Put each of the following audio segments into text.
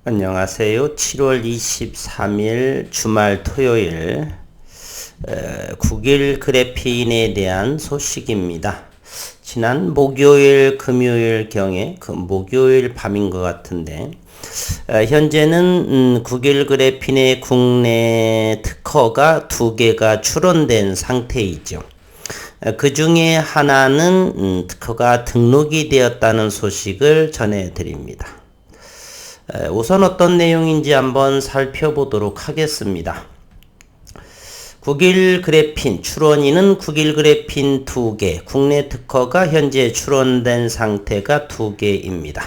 안녕하세요. 7월 23일 주말 토요일 9일 그래핀에 대한 소식입니다. 지난 목요일 금요일 경에 목요일 밤인 것 같은데 현재는 9일 그래핀의 국내 특허가 2개가 출원된 상태이죠. 그 중에 하나는 특허가 등록이 되었다는 소식을 전해드립니다. 우선 어떤 내용인지 한번 살펴보도록 하겠습니다. 9일 그래핀 출원인은 9일 그래핀 2개, 국내 특허가 현재 출원된 상태가 2개입니다.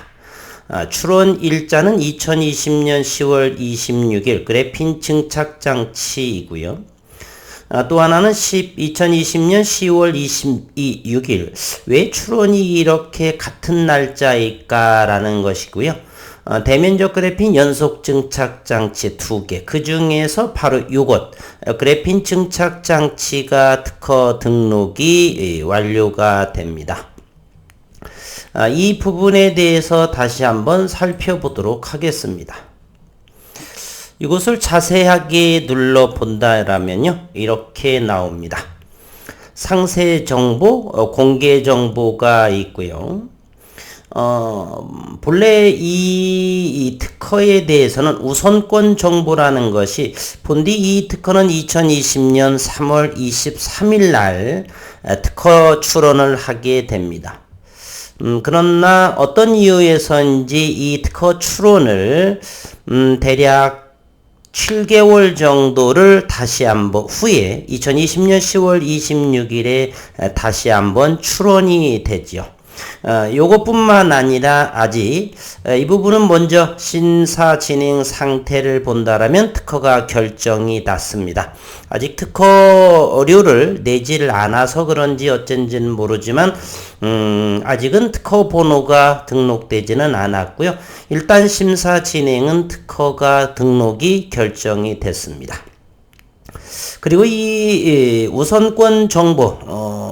출원 일자는 2020년 10월 26일 그래핀 증착장치이고요. 또 하나는 2020년 10월 26일. 왜 출원이 이렇게 같은 날짜일까라는 것이고요. 대면적 그래핀 연속 증착 장치 2개. 그 중에서 바로 이것 그래핀 증착 장치가 특허 등록이 완료가 됩니다. 이 부분에 대해서 다시 한번 살펴보도록 하겠습니다. 이것을 자세하게 눌러본다라면요, 이렇게 나옵니다. 상세 정보, 공개 정보가 있고요. 본래 이 특허에 대해서는 우선권 정보라는 것이 본디 이 특허는 2020년 3월 23일 날 특허 출원을 하게 됩니다. 그러나 어떤 이유에서인지 이 특허 출원을 대략 7개월 정도를 다시 한번 후에 2020년 10월 26일에 다시 한번 출원이 되죠. 요것뿐만 아니라 아직 이 부분은 먼저 심사 진행 상태를 본다라면 특허가 결정이 났습니다. 아직 특허료를 내지를 않아서 그런지 어쩐지는 모르지만 아직은 특허 번호가 등록되지는 않았고요. 일단 심사 진행은 특허가 등록이 결정이 됐습니다. 그리고 이 우선권 정보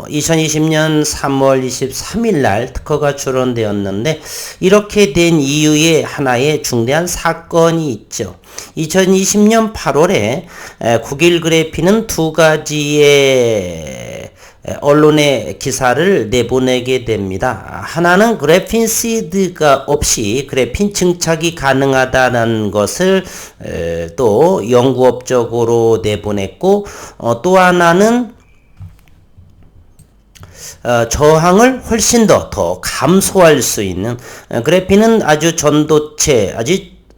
2020년 3월 23일 날 특허가 출원되었는데 이렇게 된 이유에 하나의 중대한 사건이 있죠. 2020년 8월에 9일 그래핀은 2가지의 언론의 기사를 내보내게 됩니다. 하나는 그래핀 시드가 없이 그래핀 증착이 가능하다는 것을 또 연구업적으로 내보냈고, 또 하나는 저항을 훨씬 더 감소할 수 있는 그래핀은 아주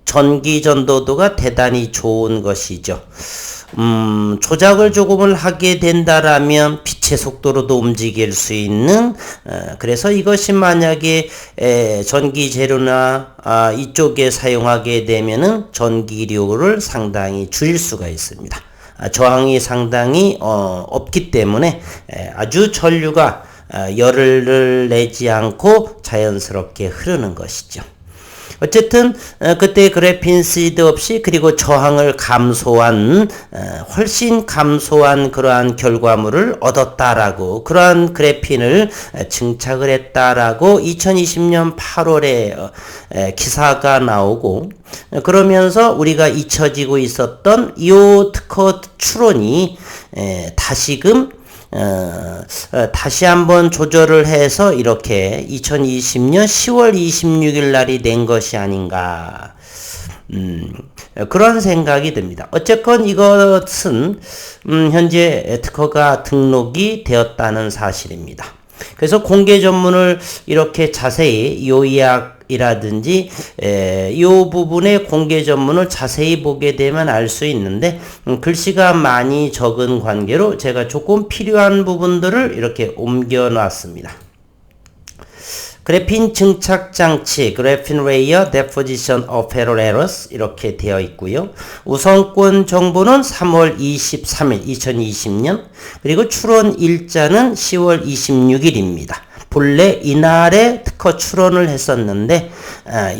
전기 전도도가 대단히 좋은 것이죠. 조작을 조금을 하게 된다라면 빛의 속도로도 움직일 수 있는 그래서 이것이 만약에 전기 재료나 이쪽에 사용하게 되면은 전기료를 상당히 줄일 수가 있습니다. 저항이 상당히 없기 때문에 아주 전류가 열을 내지 않고 자연스럽게 흐르는 것이죠. 어쨌든 그때 그래핀 시드 없이 그리고 저항을 감소한 훨씬 감소한 그러한 결과물을 얻었다라고 그러한 그래핀을 증착을 했다라고 2020년 8월에 기사가 나오고 그러면서 우리가 잊혀지고 있었던 이 특허 출원이 다시금 다시 한번 조절을 해서 이렇게 2020년 10월 26일 날이 된 것이 아닌가 그런 생각이 듭니다. 어쨌건 이것은 현재 특허가 등록이 되었다는 사실입니다. 그래서 공개 전문을 이렇게 자세히 요약이라든지 이 부분의 공개 전문을 자세히 보게 되면 알 수 있는데 글씨가 많이 적은 관계로 제가 조금 필요한 부분들을 이렇게 옮겨 놨습니다. 그래핀 증착 장치, 그래핀 레이어 데포지션 오페레러스 이렇게 되어 있고요. 우선권 정보는 3월 23일 2020년 그리고 출원 일자는 10월 26일입니다. 본래 이날에 특허 출원을 했었는데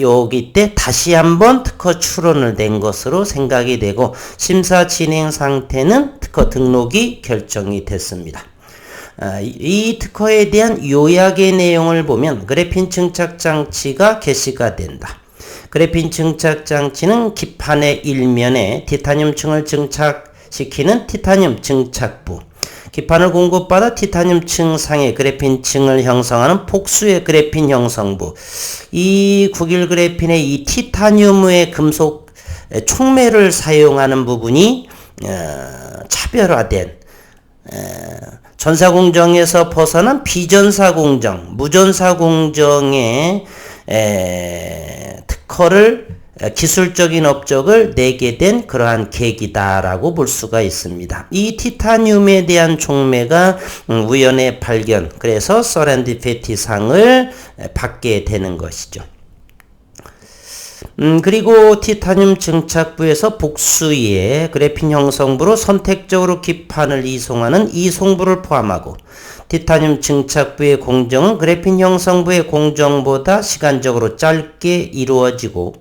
여기 때 다시 한번 특허 출원을 낸 것으로 생각이 되고 심사 진행 상태는 특허 등록이 결정이 됐습니다. 이 특허에 대한 요약의 내용을 보면 그래핀 증착 장치가 개시가 된다. 그래핀 증착 장치는 기판의 일면에 티타늄층을 증착시키는 티타늄 증착부, 기판을 공급받아 티타늄층 상의 그래핀층을 형성하는 복수의 그래핀 형성부. 이 국일 그래핀의 이 티타늄의 금속 촉매를 사용하는 부분이 차별화된 전사공정에서 벗어난 비전사공정, 무전사공정의 특허를 기술적인 업적을 내게 된 그러한 계기다라고 볼 수가 있습니다. 이 티타늄에 대한 촉매가 우연의 발견, 그래서 서렌디피티 상을 받게 되는 것이죠. 그리고 티타늄 증착부에서 복수의 그래핀 형성부로 선택적으로 기판을 이송하는 이송부를 포함하고, 티타늄 증착부의 공정은 그래핀 형성부의 공정보다 시간적으로 짧게 이루어지고,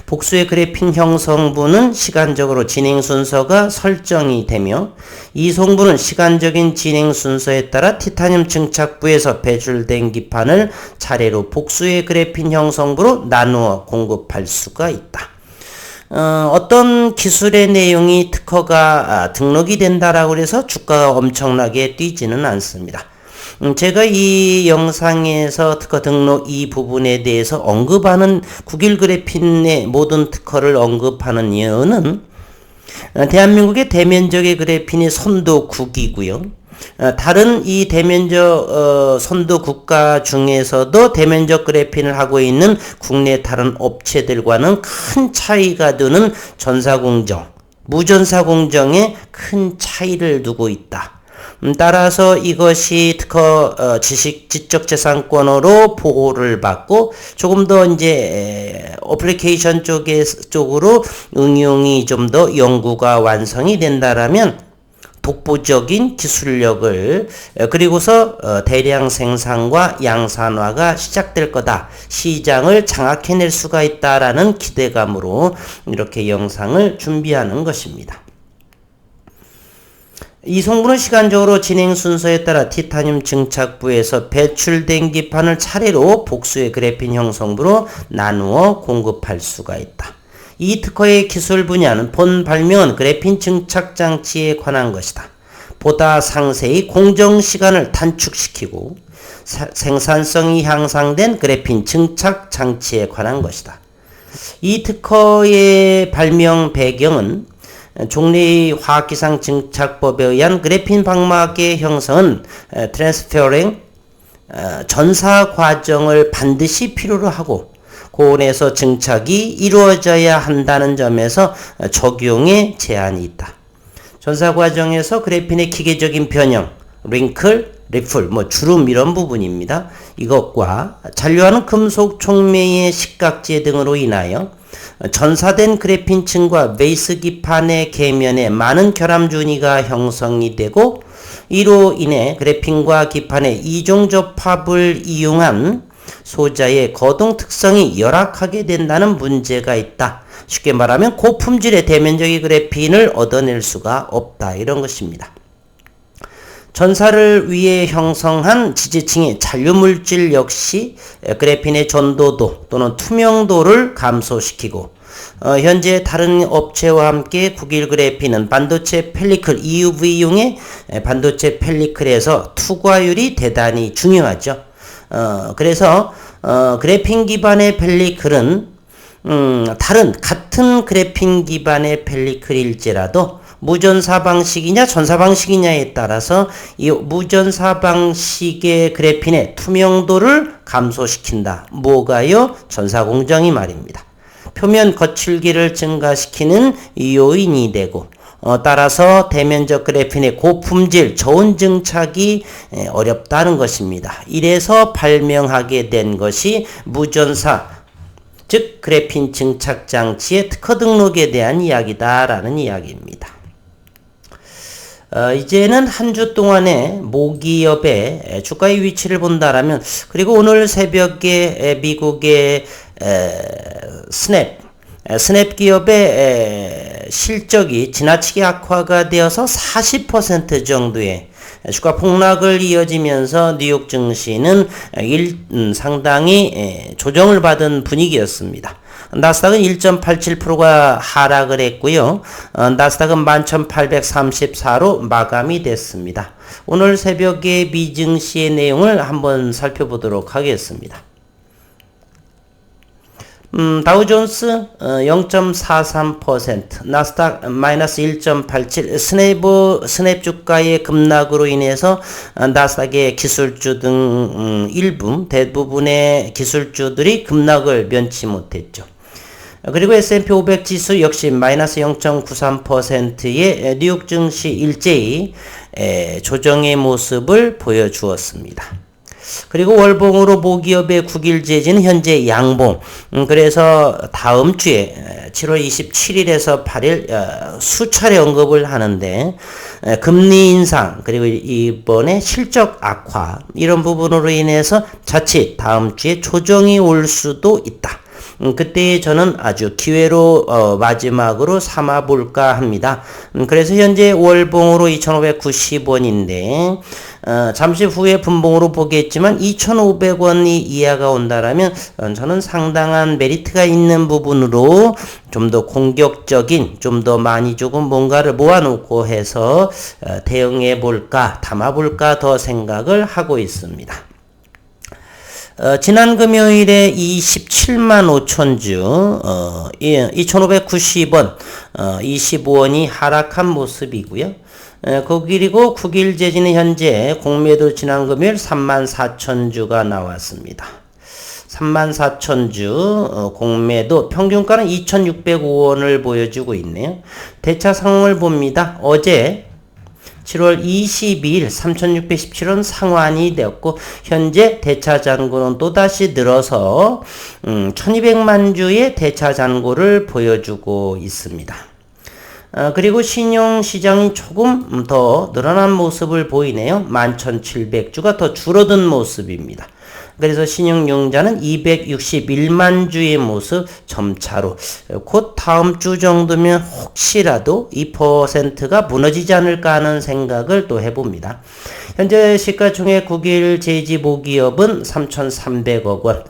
복수의 그래핀 형성부는 시간적으로 진행 순서가 설정이 되며, 이송부는 시간적인 진행 순서에 따라 티타늄 증착부에서 배출된 기판을 차례로 복수의 그래핀 형성부로 나누어 공급할 수가 있다. 어떤 기술의 내용이 특허가 등록이 된다라고 해서 주가가 엄청나게 뛰지는 않습니다. 제가 이 영상에서 특허 등록 이 부분에 대해서 언급하는 국일 그래핀의 모든 특허를 언급하는 이유는 대한민국의 대면적의 그래핀이 선도국이고요. 다른 이 대면적 선도 국가 중에서도 대면적 그래핀을 하고 있는 국내 다른 업체들과는 큰 차이가 두는 전사공정, 무전사공정에 큰 차이를 두고 있다. 따라서 이것이 특허 지적재산권으로 보호를 받고 조금 더 이제 어플리케이션 쪽으로 응용이 좀 더 연구가 완성이 된다라면 독보적인 기술력을 그리고서 대량 생산과 양산화가 시작될 거다. 시장을 장악해낼 수가 있다라는 기대감으로 이렇게 영상을 준비하는 것입니다. 이송부는 시간적으로 진행 순서에 따라 티타늄 증착부에서 배출된 기판을 차례로 복수의 그래핀 형성부로 나누어 공급할 수가 있다. 이 특허의 기술 분야는 본 발명은 그래핀 증착 장치에 관한 것이다. 보다 상세히 공정 시간을 단축시키고 생산성이 향상된 그래핀 증착 장치에 관한 것이다. 이 특허의 발명 배경은 종래의 화학기상 증착법에 의한 그래핀 방막의 형성은 트랜스퍼링 전사 과정을 반드시 필요로 하고 고온에서 증착이 이루어져야 한다는 점에서 적용에 제한이 있다. 전사 과정에서 그래핀의 기계적인 변형, 링클, 리플, 주름 이런 부분입니다. 이것과 잔류하는 금속 촉매의 식각지 등으로 인하여 전사된 그래핀층과 베이스 기판의 계면에 많은 결함준위가 형성이 되고, 이로 인해 그래핀과 기판의 이종 접합을 이용한 소자의 거동 특성이 열악하게 된다는 문제가 있다. 쉽게 말하면 고품질의 대면적인 그래핀을 얻어낼 수가 없다. 이런 것입니다. 전사를 위해 형성한 지지층의 잔류물질 역시 그래핀의 전도도 또는 투명도를 감소시키고, 현재 다른 업체와 함께 국일 그래핀은 반도체 펠리클 EUV용의 반도체 펠리클에서 투과율이 대단히 중요하죠. 그래서 그래핀 기반의 펠리클은 같은 그래핀 기반의 펠리클일지라도 무전사 방식이냐 전사 방식이냐에 따라서 이 무전사 방식의 그래핀의 투명도를 감소시킨다. 뭐가요? 전사 공정이 말입니다. 표면 거칠기를 증가시키는 요인이 되고, 따라서 대면적 그래핀의 고품질 저온 증착이 어렵다는 것입니다. 이래서 발명하게 된 것이 무전사, 즉 그래핀 증착 장치의 특허 등록에 대한 이야기다라는 이야기입니다. 이제는 한 주 동안의 모기업의 주가의 위치를 본다라면, 그리고 오늘 새벽에 미국의 스냅 기업의 실적이 지나치게 악화가 되어서 40% 정도의 주가 폭락을 이어지면서 뉴욕 증시는 상당히 조정을 받은 분위기였습니다. 나스닥은 1.87%가 하락을 했고요. 나스닥은 11,834로 마감이 됐습니다. 오늘 새벽에 미증시의 내용을 한번 살펴보도록 하겠습니다. 다우존스 0.43%, 나스닥 마이너스 1.87, 스냅 주가의 급락으로 인해서 나스닥의 기술주 등 대부분의 기술주들이 급락을 면치 못했죠. 그리고 S&P 500 지수 역시 마이너스 0.93%의 뉴욕 증시 일제히 조정의 모습을 보여주었습니다. 그리고 월봉으로 모기업의 9일 재지는 현재 양봉. 그래서 다음 주에 7월 27일에서 8일 수차례 언급을 하는데 금리 인상 그리고 이번에 실적 악화 이런 부분으로 인해서 자칫 다음 주에 조정이 올 수도 있다. 그때 저는 아주 기회로 마지막으로 삼아볼까 합니다. 그래서 현재 월봉으로 2,590원인데 잠시 후에 분봉으로 보겠지만 2,500원이 이하가 온다라면 저는 상당한 메리트가 있는 부분으로 좀 더 공격적인, 좀 더 많이 조금 뭔가를 모아놓고 해서 대응해볼까, 담아볼까 더 생각을 하고 있습니다. 지난 금요일에 27만 5천주, 2,590원, 25원이 하락한 모습이고요. 그리고 9일 재지는 현재 공매도 지난 금요일 34,000주가 나왔습니다. 34,000주 공매도 평균가는 2,605원을 보여주고 있네요. 대차 상황을 봅니다. 어제 7월 22일 3,617원 상환이 되었고 현재 대차 잔고는 또다시 늘어서 1,200만 주의 대차 잔고를 보여주고 있습니다. 그리고 신용시장이 조금 더 늘어난 모습을 보이네요. 11,700주가 더 줄어든 모습입니다. 그래서 신용융자는 261만 주의 모습 점차로 곧 다음 주 정도면 혹시라도 2%가 무너지지 않을까 하는 생각을 또 해봅니다. 현재 시가총액 9일 제지 모기업은 3,300억 원.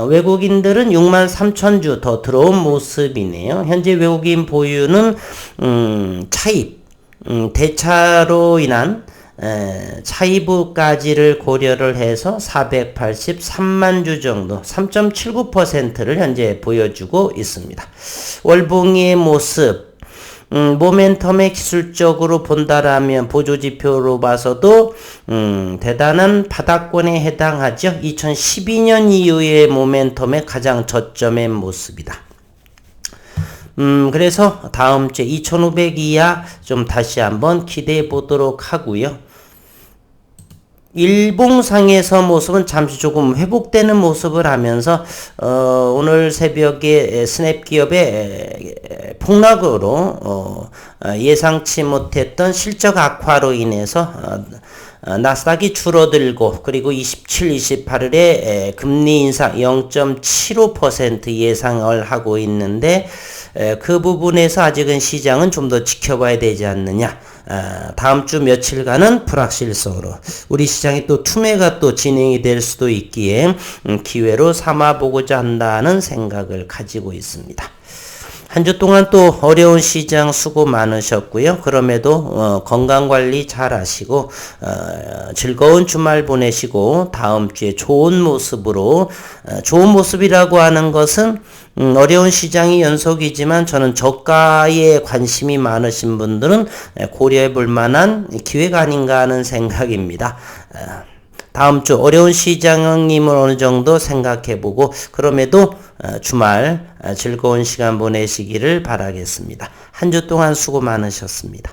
외국인들은 6만 3천 주 더 들어온 모습이네요. 현재 외국인 보유는 차입, 대차로 인한 차이부까지를 고려를 해서 483만 주 정도 3.79%를 현재 보여주고 있습니다. 월봉의 모습 모멘텀의 기술적으로 본다라면 보조지표로 봐서도 대단한 바닥권에 해당하죠. 2012년 이후의 모멘텀의 가장 저점의 모습이다. 그래서 다음 주에 2,500 이하 좀 다시 한번 기대해 보도록 하고요. 일봉상에서 모습은 잠시 조금 회복되는 모습을 하면서 오늘 새벽에 스냅 기업의 폭락으로 예상치 못했던 실적 악화로 인해서 나스닥이 줄어들고 그리고 27, 28일에 금리 인상 0.75% 예상을 하고 있는데 그 부분에서 아직은 시장은 좀 더 지켜봐야 되지 않느냐. 다음 주 며칠간은 불확실성으로 우리 시장이 또 투매가 또 진행이 될 수도 있기에 기회로 삼아보고자 한다는 생각을 가지고 있습니다. 한 주 동안 또 어려운 시장 수고 많으셨고요. 그럼에도 건강관리 잘 하시고 즐거운 주말 보내시고 다음 주에 좋은 모습으로 좋은 모습이라고 하는 것은 어려운 시장이 연속이지만 저는 저가에 관심이 많으신 분들은 고려해 볼 만한 기회가 아닌가 하는 생각입니다. 다음 주 어려운 시장임을 어느 정도 생각해보고 그럼에도 주말 즐거운 시간 보내시기를 바라겠습니다. 한 주 동안 수고 많으셨습니다.